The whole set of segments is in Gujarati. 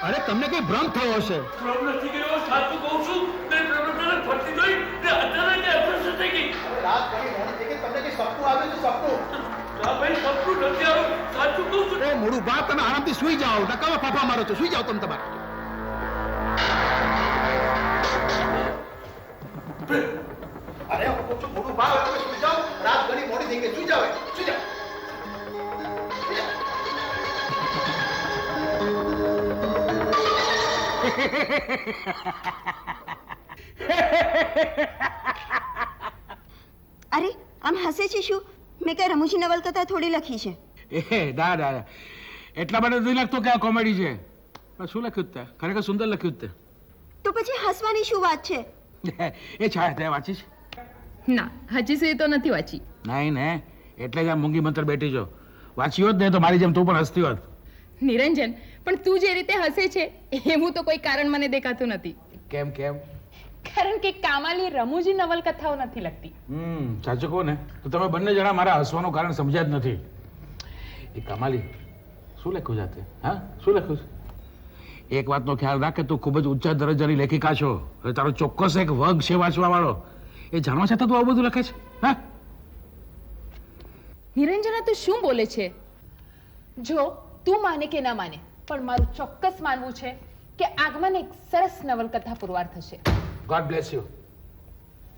અરે તમને કઈ ભ્રમ થયો હશે? મોડું બા, તમે આરામથી સુઈ જાઓ. નકામા ફાફા મારો છો. સુઈ જાઓ તમે તમારે. અરે હું કહું છું મોડું બા, તમે સુઈ જાઓ. રાત ઘણી મોડી થઈ ગઈ. સુઈ જાઓ, સુઈ જાઓ. અરે આમ હસે છે શું? મેં કઈ રમૂજી નવલકથા થોડી લખી છે. દાદા એટલા માટે નથી લાગતો કે આ કોમેડી છે. શું લખ્યું તે? ખરેખર સુંદર લખ્યું તે. તો પછી હસવાની શું વાત છે? એ છાયા તે વાંચી છે? ના, હજી સુધી તો નથી વાંચી. નહીં ને, એટલે જ આ મૂંગી મંતર બેઠી છો. વાંચી હોત ને તો મારી જેમ તું પણ હસતી હોત. નિરંજન, પણ તું જે રીતે હસે છે એવું તો કોઈ કારણ મને દેખાતું નથી. કેમ કેમ? કારણ કે કામાલી રમૂજી નવલકથાઓ નથી લખતી. સાચું કહો ને તો તમે બંને જણા મારા હસવાનું કારણ સમજ્યા જ નથી. એ કામાલી શું લખ્યું જાતે? હા, શું લખ્યું છે? એક વાતનો ખ્યાલ રાખ કે તું ખૂબ જ ઊંચા દરજ્જાની લેખિકા છો. હવે તારો ચોક્કસ એક વર્ગ છે વાંચવા વાળો. એ જાણવા છતાં તું આવું બધું લખે છે? હા નિરંજના, તું શું બોલે છે? જો તું માને કે ના માને, પણ મારું ચોક્કસ માનવું છે કે આગમન એક સરસ નવલકથા પુરવાર થશે. God bless you.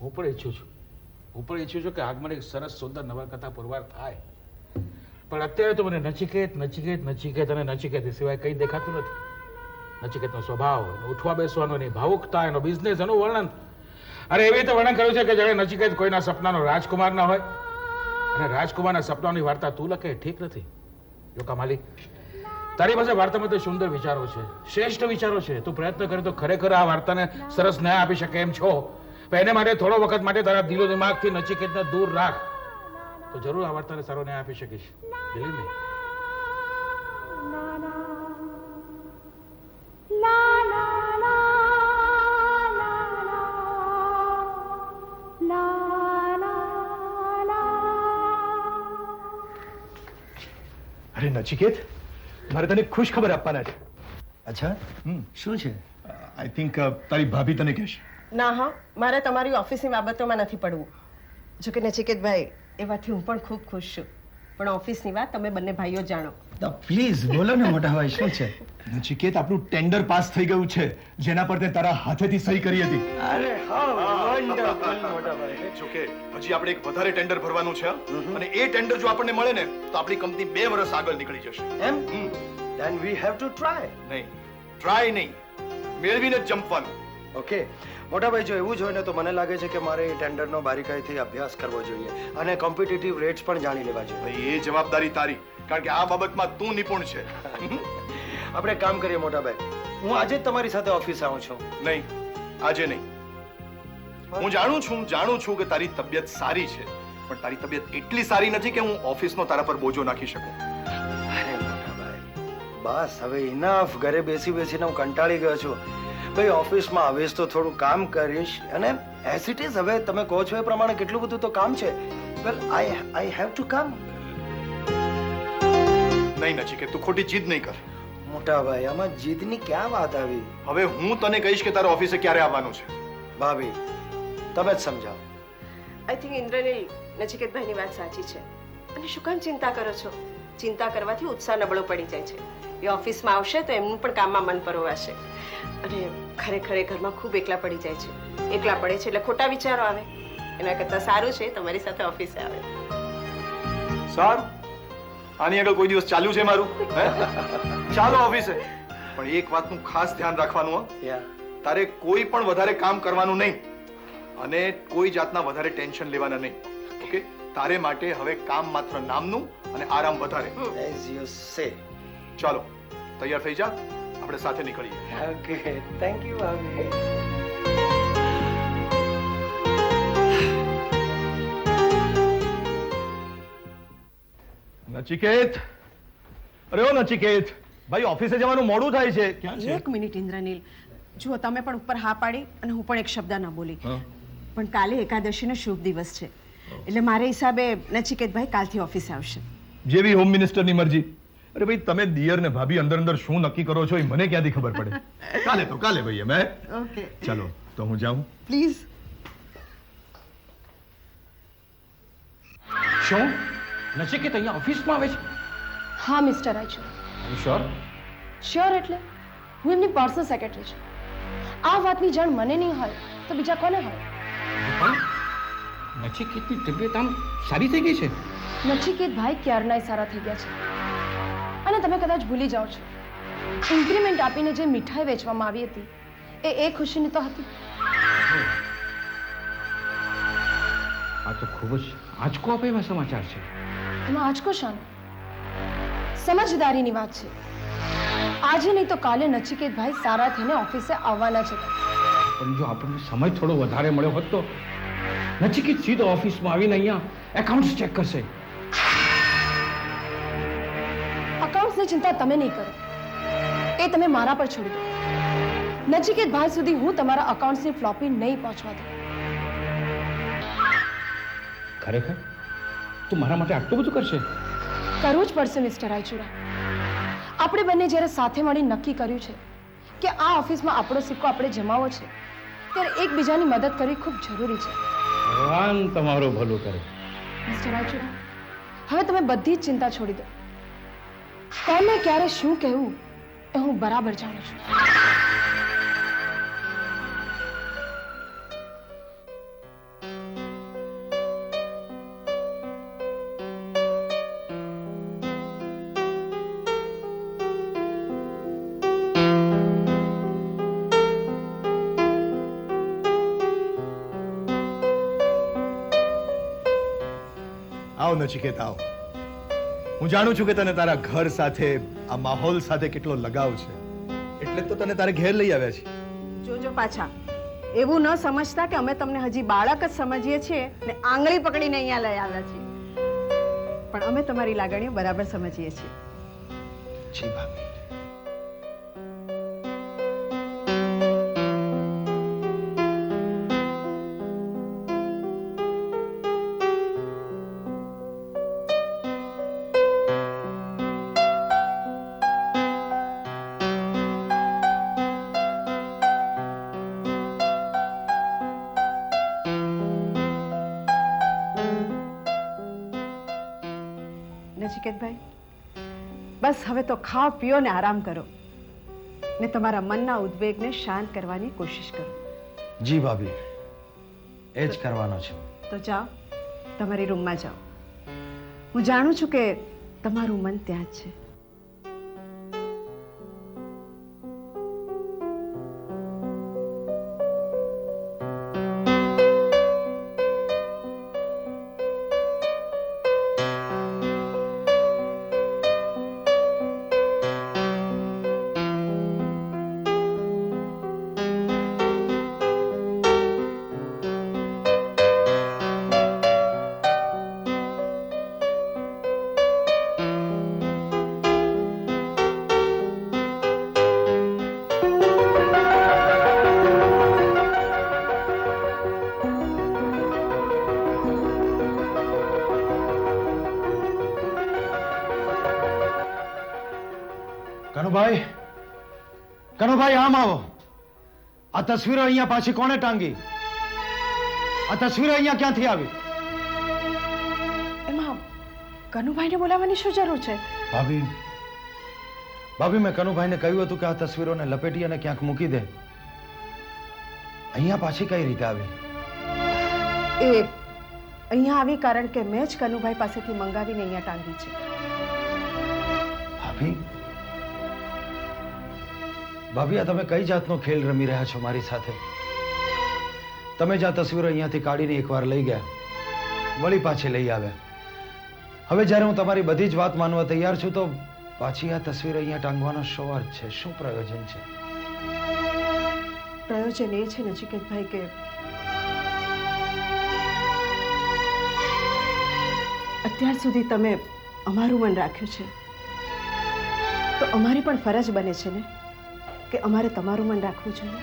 હું પણ ઈચ્છું છું કે આગમન એક સરસ સુંદર નવલકથા પુરવાર થાય. પણ અત્યારે તો મને નચિકેત અને નચિકેત સિવાય કંઈ દેખાતું નથી. નચિકેતનો સ્વભાવ, ઉઠવા બેસવાનો, એની ભાવુકતા, એનો બિઝનેસ, એનું વર્ણન. અરે એવી રીતે વર્ણન કર્યું છે કે જાણે નચિકેત કોઈના સપનાનો રાજકુમાર ના હોય અને રાજકુમારના સપનાની વાર્તા તું લખે. ઠીક નથી. જો કામાલી, તારી પાસે વાર્તામાં તો સુંદર વિચારો છે, શ્રેષ્ઠ વિચારો છે. તું પ્રયત્ન કરે તો ખરેખર આ વાર્તાને સરસ ન્યાય આપી શકે એમ છો. પણ એને માટે થોડો વખત માટે તારા દિલો દિમાગથી નચિકેતને દૂર રાખ તો જરૂર આ વાર્તાને સારો ન્યાય આપી શકીશ. Believe me. અરે નચિકેત, મારે તને ખુશ ખબર આપવાના છે. અચ્છા, શું છે? આઈ થિંક તારી ભાભી તને કહેશે. ના હા, મારે તમારી ઓફિસની બાબતોમાં નથી પડવું. જો કે નચિકેતભાઈ, એ વાતથી હું પણ ખૂબ ખુશ છું. પણ ઓફિસની વાત તમે બંને ભાઈઓ જાણો. પ્લીઝ બોલો ને મોટા ભાઈ, શું છે? નચિકેત, આપણું ટેન્ડર પાસ થઈ ગયું છે જેના પર તે તારા હાથેથી સહી કરી હતી. અરે વન્ડરફુલ મોટા ભાઈ. જો કે હજી આપણે એક વધારે ટેન્ડર ભરવાનું છે અને એ ટેન્ડર જો આપણને મળે ને તો આપણી કંપની 2 વર્ષ આગળ નીકળી જશે. એમ? Then we have to try. નહીં, ટ્રાય નહીં, મેળવીને જ જંપવાનું. ઓકે મોટા ભાઈ, જો એવું જ હોય ને તો મને લાગે છે કે મારે એ ટેન્ડરનો બારીકાઈથી અભ્યાસ કરવો જોઈએ અને કોમ્પિટિટિવ રેટ્સ પણ જાણી લેવા જોઈએ. ભાઈ, એ જવાબદારી તારી, કારણ કે આ બાબતમાં તું નિપુણ છે. આપણે કામ કરીએ મોટા ભાઈ, હું આજે જ તમારી સાથે ઓફિસ આવું છું. નહીં, આજે નહીં. હું જાણું છું કે તારી તબિયત સારી છે, પણ તારી તબિયત એટલી સારી નથી કે હું ઓફિસનો તારા પર બોજો નાખી શકું. અરે મોટા ભાઈ, બસ હવે ઇનફ. ઘરે બેસીને હું કંટાળી ગયો છું. ભાઈ, ઓફિસમાં આવીશ તો થોડું કામ કરીશ અને એઝ ઇટ ઇઝ હવે તમે કહો છો એ પ્રમાણે કેટલું બધું તો કામ છે. વેલ આઈ હેવ ટુ કમ. નહીં નચિકેત, તું ખોટી જીદ નહીં કર. મોટા ભાઈ, આમાં જીદની ક્યાં વાત આવી? હવે હું તને કહીશ કે તારે ઓફિસે ક્યારે આવવાનું છે. ભાભી, તમે જ સમજાવો. આઈ થિંક ઇન્દ્રનીલ, નચિકેતભાઈની વાત સાચી છે. અને શું કામ ચિંતા કરો છો? ચિંતા કરવાથી ઉત્સાહ નબળો પડી જાય છે. એ ઓફિસમાં આવશે તો એમનું પણ કામમાં મન પરોવાશે. અને ખરેખર એ ઘરમાં ખૂબ એકલા પડી જાય છે. એકલા પડે છે એટલે ખોટા વિચારો આવે. એના કરતાં સારું છે તમારી સાથે ઓફિસે આવે. સારું, આની આગળ કોઈ દિવસ ચાલ્યું છે મારું? ચાલો ઓફિસે. પણ એક વાતનું ખાસ ધ્યાન રાખવાનું હો. યા તારે કોઈ પણ વધારે કામ કરવાનું નહીં અને કોઈ જાતના વધારે ટેન્શન લેવાના નહીં. ઓકે? તારે માટે હવે કામ માત્ર નામનું અને આરામ વધારે. As you say. ચાલો તૈયાર થઈ જા, આપણે સાથે નીકળીએ. ઓકે, થેન્ક યુ ભાભી. નચિકેત, અરે ઓ નચિકેત, ભાઈ ઓફિસે જવાનું મોડું થાય છે. ક્યાં છે? એક મિનિટ ઇન્દ્રનીલ, જુઓ તમે પણ ઉપર હા પાડી અને હું પણ એક શબ્દ ન બોલી. પણ કાલે એકાદશીનો શુભ દિવસ છે એટલે મારા હિસાબે નચિકેતભાઈ કાલથી ઓફિસે આવશે. જેવી હોમ મિનિસ્ટરની મરજી. અરે ભાઈ તમે દિયર ને ભાભી અંદર અંદર શું નક્કી કરો છો એ મને ક્યાંથી ખબર પડે? કાલે તો કાલે ભાઈ અમે. ઓકે ચાલો તો હું જાઉં. પ્લીઝ. શું નચિકેત અહીંયા ઓફિસમાં આવે છે? હા મિસ્ટર રાયચુર. શ્યોર? શ્યોર એટલે હું એમની પર્સનલ સેક્રેટરી છું. આ વાતની જાણ મને નહીં હોય તો બીજા કોને હોય? પણ નચિકેતની તબિયત આમ સારી થઈ ગઈ છે? નચિકેત ભાઈ ક્યારનાય સારા થઈ ગયા છે. અને તમે કદાચ ભૂલી જાઓ છો, ઇન્ક્રીમેન્ટ આપીને જે મીઠાઈ વેચવામાં આવી હતી એ ખુશીની તો હતી. આ તો ખૂબ જ આંચકો આપે એવા સમાચાર છે. એમાં આંચકો શાનો? સમજદારીની વાત છે. આજે નહીં તો કાલે નચિકેત ભાઈ સારા થઈને ઓફિસે આવવાના છે. પણ જો આપણને સમય થોડો વધારે મળ્યો હોત તો નચિકેત સીધો ઓફિસમાં આવીને અહીંયા એકાઉન્ટ્સ ચેક કરશે. અકાઉન્ટ્સની ચિંતા તમે નહીં કરો, એ તમે મારા પર છોડી દો. નચિકેત ભાઈ સુધી હું તમારા અકાઉન્ટ્સની ફ્લોપી નહીં પહોંચવા દઉં. ખરેખર તું મારા માટે આટલું બધું કરશે? કરવું જ પડશે મિસ્ટર રાયચુરા. આપણે બંને જ્યારે સાથે મળી નક્કી કર્યું છે કે આ ઓફિસમાં આપણો સિક્કો આપણે જમાવવો છે, ત્યારે એકબીજાની મદદ કરવી ખૂબ જરૂરી છે. ભગવાન તમારું ભલું કરે. મિસ્ટર રાયચુરા, હવે તમે બધી જ ચિંતા છોડી દો. કોને ક્યારે શું કહેવું એ હું બરાબર જાણું છું. આવ નચિકેત આવ. હું જાણું છું કે તને તારા ઘર સાથે આ માહોલ સાથે કેટલો લગાવ છે, એટલે તો તને તારે ઘેર લઈ આવ્યા છે. જોજો પાછા એવું ન સમજતા કે અમે તમને હજી બાળક જ સમજીએ છીએ ને આંગળી પકડીને અહીંયા લઈ આવ્યા છીએ. પણ અમે તમારી લાગણીઓ બરાબર સમજીએ છીએ. જી ભાભી. નચિકેતભાઈ, બસ હવે તો ખાઓ પીઓ ને આરામ કરો ને તમારા મનના ઉદ્વેગને શાંત કરવાની કોશિશ કરો. જી ભાભી, એ જ કરવાનો છે. તો જાઓ, તમારી રૂમમાં જાઓ. હું જાણું છું કે તમારું મન ત્યાં જ છે. કનુભાઈ, કનુભાઈ આમ આવો. આ તસવીરો અહીંયા પાછી કોણે ટાંગી? આ તસવીરો અહીંયા ક્યાંથી આવી? એમાં કનુભાઈને બોલાવવાની શું જરૂર છે? ભાભી, ભાભી મેં કનુભાઈને કહ્યું હતું કે આ તસવીરોને લપેટી અને ક્યાંક મૂકી દે. અહીંયા પાછી કઈ રીતે આવી? એ અહીંયા આવી કારણ કે મેં જ કનુભાઈ પાસેથી મંગાવીને અહીંયા ટાંગી છે. ભાભી, ભાભી આ તમે કઈ જાતનો ખેલ રમી રહ્યા છો મારી સાથે? તમે જ આ તસવીરો અહીંયાથી કાઢીને એકવાર લઈ ગયા, વળી પાછી લઈ આવ્યા. હવે જ્યારે હું તમારી બધી જ વાત માનવા તૈયાર છું તો પાછી આ તસવીર અહીંયા ટાંગવાનો શો અર્થ છે? શું પ્રયોજન છે? પ્રયોજન એ છે નચિકેતભાઈ કે અત્યાર સુધી તમે અમારું મન રાખ્યું છે, તો અમારી પણ ફરજ બને છે ને કે અમારે તમારું મન રાખવું જોઈએ.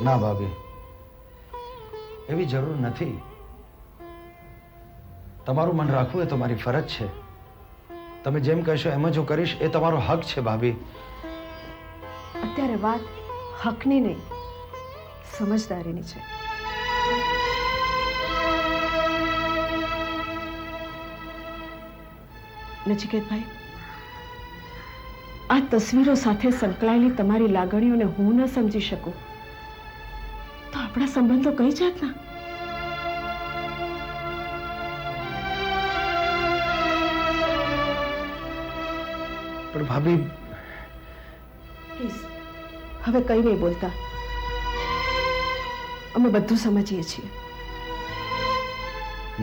ના ભાભી, એવી જરૂર નથી. તમારું મન રાખવું એ તો મારી ફરજ છે. તમે જેમ કહેશો એમ જ હું કરીશ, એ તમારો હક છે ભાભી. અત્યારે વાત હકની નહીં, સમજદારીની છે. નચિકેતભાઈ, આ તસવીરો સાથે સંકળાયેલી તમારી લાગણીઓને હું ન સમજી શકું તો આપણા સંબંધો કઈ જાતના? પણ ભાભી, પ્લીઝ હવે કઈ નહીં બોલતા. અમે બધું સમજીએ છીએ.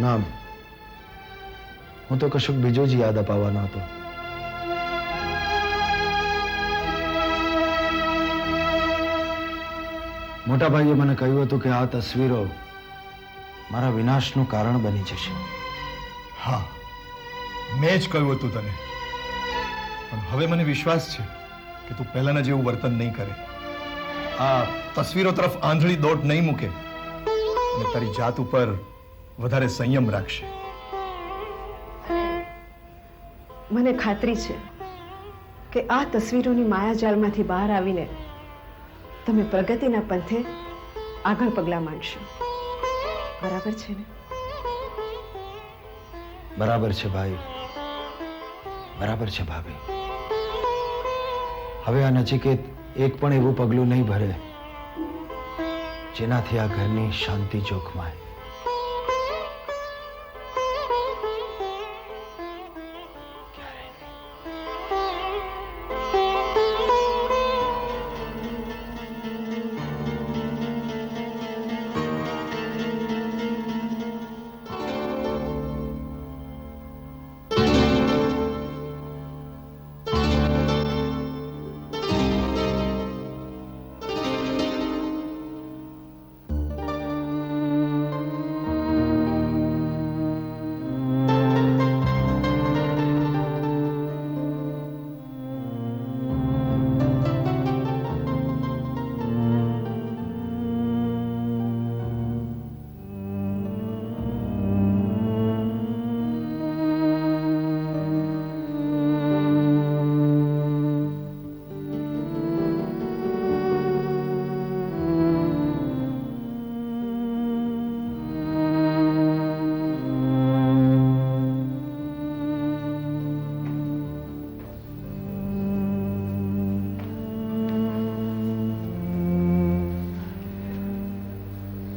ના, હું તો કશુંક બીજું જ યાદ અપાવવાનો હતો. મોટા ભાઈએ મને કહ્યું હતું કે આ તસવીરો મારા વિનાશનું કારણ બની જશે. હા, મેં જ કહ્યું હતું તને. પણ હવે મને વિશ્વાસ છે કે તું પહેલાના જેવું વર્તન નહીં કરે, આ તસવીરો તરફ આંધળી દોટ નહીં મૂકે અને તારી જાત ઉપર વધારે સંયમ રાખશે. મને ખાતરી છે કે આ તસવીરોની માયાજાળમાંથી બહાર આવીને તમે પ્રગતિના પંથે આગળ પગલાં માંડશો. બરાબર છે ને? બરાબર છે ભાઈ, બરાબર છે ભાભી. હવે આ નચિકેત એક પણ એવું પગલું નહીં ભરે જેનાથી આ ઘરની શાંતિ જોખમાય.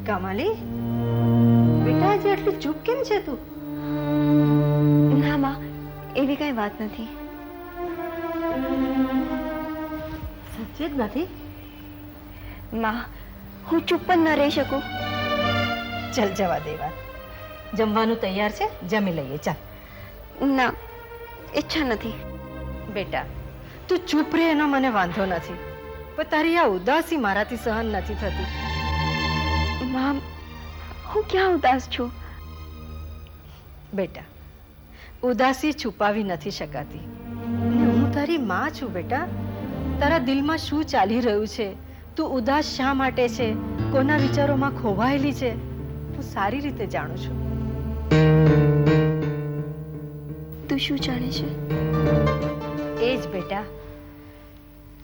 કમલી, બેટા આજે આટલી ચૂપ કેમ છે તું? ના માં, એવી કઈ વાત નથી. સાચે જ નથી? માં, હું ચૂપ પણ ન રહી શકું. ચાલ જવા દે વાત. જમવાનું તૈયાર છે, જમી લઈએ. ચાલ. ના, ઈચ્છા નથી. બેટા, તું ચૂપ રહે એનો મને વાંધો નથી, પણ તારી આ ઉદાસી મારાથી સહન નથી થતી. માં, હું ક્યાં ઉદાસ છું? બેટા, ઉદાસી છુપાવી નથી શકાતી. અને હું તારી માં છું બેટા. તારા દિલમાં શું ચાલી રહ્યું છે, તું ઉદાસ શા માટે છે, કોના વિચારોમાં ખોવાયેલી છે, હું સારી રીતે જાણું છું. તું શું જાણે છે? એ જ બેટા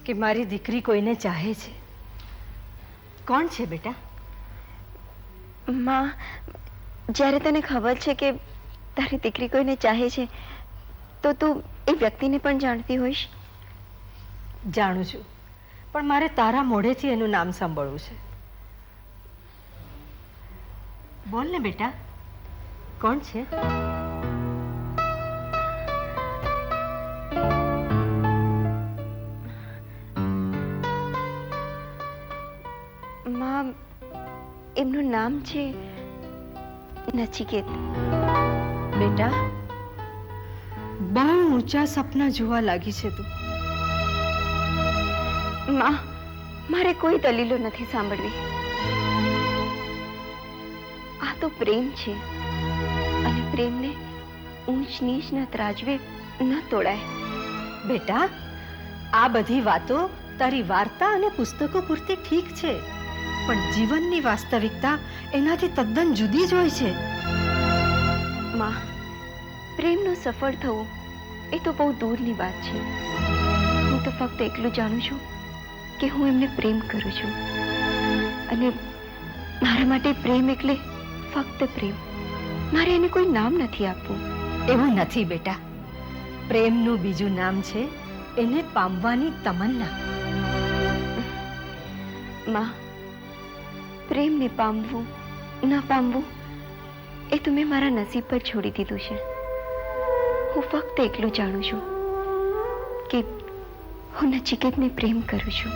કે મારી દીકરી કોઈને ચાહે છે. કોણ છે બેટા? માં, જ્યારે તને ખબર છે કે તારી દીકરી કોઈને ચાહે છે તો તું એ વ્યક્તિને પણ જાણતી હોઈશ. જાણું છું, પણ મારે તારા મોઢેથી એનું નામ સાંભળવું છે. બોલ ને બેટા, કોણ છે? એમનું નામ છે નચિકેત. બેટા બહુ ઊંચા સપના જોવા લાગી છે તું. માં, મારે કોઈ દલીલો નથી સાંભળવી. આ તો પ્રેમ છે અને પ્રેમને ઊંચ નીચના ત્રાજવે ન તોડાય. બેટા આ બધી વાતો તારી વાર્તા અને પુસ્તકો પૂરતી ઠીક છે, પણ જીવનની વાસ્તવિકતા એનાથી તદ્દન જુદી જ હોય છે. માં, પ્રેમનું સફળ થવું એ તો બહુ દૂરની વાત છે. હું તો ફક્ત એટલું જાણું છું કે હું એમને પ્રેમ કરું છું અને મારા માટે પ્રેમ એટલે ફક્ત પ્રેમ. મારે એને કોઈ નામ નથી આપવું. એવું નથી બેટા, પ્રેમનું બીજું નામ છે એને પામવાની તમન્ના. માં, પ્રેમને પામવું ન પામવું એ તો મેં મારા નસીબ પર છોડી દીધું છે. હું ફક્ત એટલું જાણું છું કે હું નચિકેતને પ્રેમ કરું છું.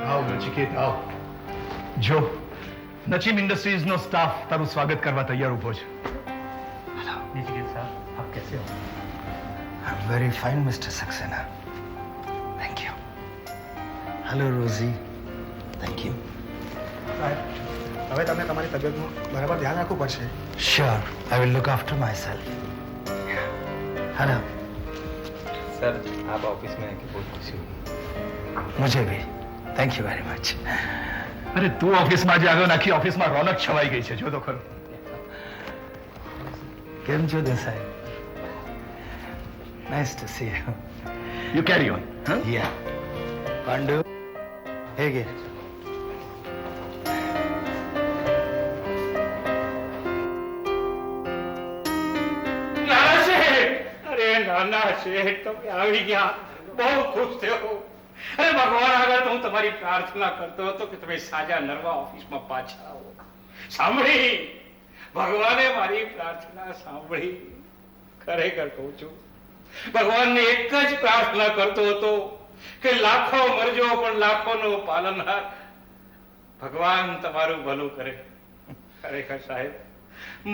આવ નચિકેત આવ. જો નચીમ ઇન્ડસ્ટ્રીઝનો સ્ટાફ તારું સ્વાગત કરવા તૈયાર ઉભો છે. I'm very fine, Mr. Saxena. Thank you. Hello, Rosie. Thank you. હવે તમે તમારી તબિયતનું બરાબર ધ્યાન રાખવું પડશે. Sure, I will look after myself. Hello. Sir आप ऑफिस में आके बहुत खुशी हुई. मुझे भी. Thank you very much. અરે તું ઓફિસમાં જ આવ્યો, આખી ઓફિસમાં રોનક છવાઈ ગઈ છે. જો તો ખરું. કેમ છો Desai? Nice to see you. You carry on. Yeah. પાંડુ ಹೇಗೆ? અરે નાના શેઠ, તમે આવી ગયા, બહુ ખુશ થયો. અરે ભગવાન આગળ તો હું તમારી પ્રાર્થના કરતો હતો કે તમે સાજા નરવા ઓફિસમાં પાછા આવો. સાંભળી, ભગવાને મારી પ્રાર્થના સાંભળી. ખરેખર કહું છું, ભગવાનને એક જ પ્રાર્થના કરતો હતો કે લાખો મરજો પણ લાખોનો પાલનહાર. ભગવાન તમારું ભલું કરે. ખરેખર સાહેબ,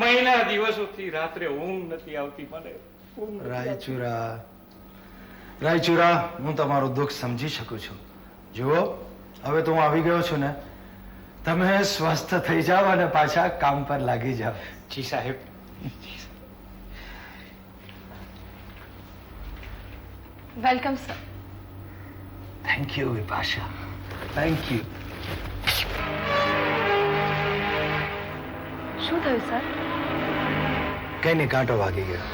મહિના દિવસોથી રાત્રે ઊંઘ નથી આવતી મને. રાયચુરા, હું તમારું દુઃખ સમજી શકું છું. જુઓ, હવે તો હું આવી ગયો છું ને, તમે સ્વસ્થ થઈ જાઓ અને પાછા કામ પર લાગી જાઓ. જી સાહેબ. Welcome sir. Thank you Vipasha, thank you. શું થયું સર? કઈ નહીં, કાંટો વાગી ગયો.